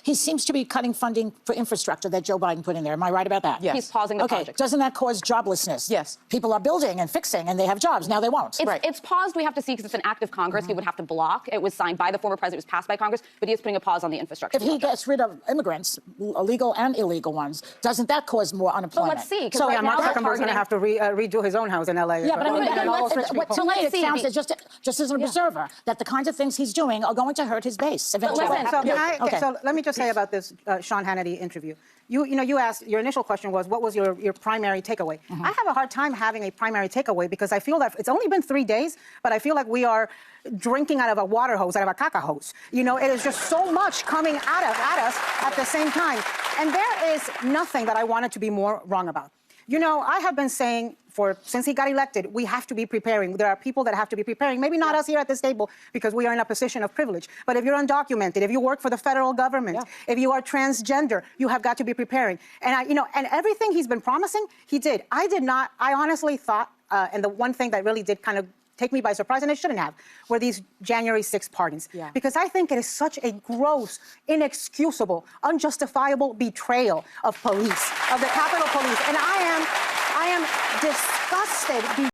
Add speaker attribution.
Speaker 1: He seems to be cutting funding for infrastructure that Joe Biden put in there. Am I right about that?
Speaker 2: Yes.
Speaker 3: He's pausing the project.
Speaker 1: Doesn't that cause joblessness?
Speaker 2: Yes.
Speaker 1: People are building and fixing, and they have jobs. Now they won't.
Speaker 3: It's paused. We have to see because it's an act of Congress. He would have to block. It was signed by the former president. It was passed by Congress, but he is putting a pause on the infrastructure.
Speaker 1: If he gets rid of immigrants, illegal and illegal ones, doesn't that cause more unemployment?
Speaker 3: But let's see.
Speaker 2: So
Speaker 3: right
Speaker 2: yeah,
Speaker 3: now
Speaker 2: Mark
Speaker 3: they're
Speaker 2: Zuckerberg's going to have to redo his own house in L.A.
Speaker 1: Yeah, but I mean,
Speaker 3: But
Speaker 1: all those rich
Speaker 3: let's-
Speaker 1: people.
Speaker 3: so
Speaker 1: To
Speaker 3: let's
Speaker 1: me, it
Speaker 3: see.
Speaker 1: sounds just as an observer that the kinds of things he's doing are going to hurt his base eventually.
Speaker 3: listen,
Speaker 2: So let me just say about this Sean Hannity interview. You asked, your initial question was, what was your primary takeaway? I have a hard time having a primary takeaway because I feel that it's only been 3 days, but I feel like we are drinking out of a water hose, out of a caca hose. You know, it is just so much coming at us at the same time. And there is nothing that I wanted to be more wrong about. You know, I have been saying since he got elected, we have to be preparing. There are people that have to be preparing. Maybe not us here at this table because we are in a position of privilege. But if you're undocumented, if you work for the federal government, if you are transgender, you have got to be preparing. And and everything he's been promising, he did. I honestly thought, and the one thing that really did kind of take me by surprise, and it shouldn't have, were these January 6th pardons. Because I think it is such a gross, inexcusable, unjustifiable betrayal of police, of the Capitol Police. And I am disgusted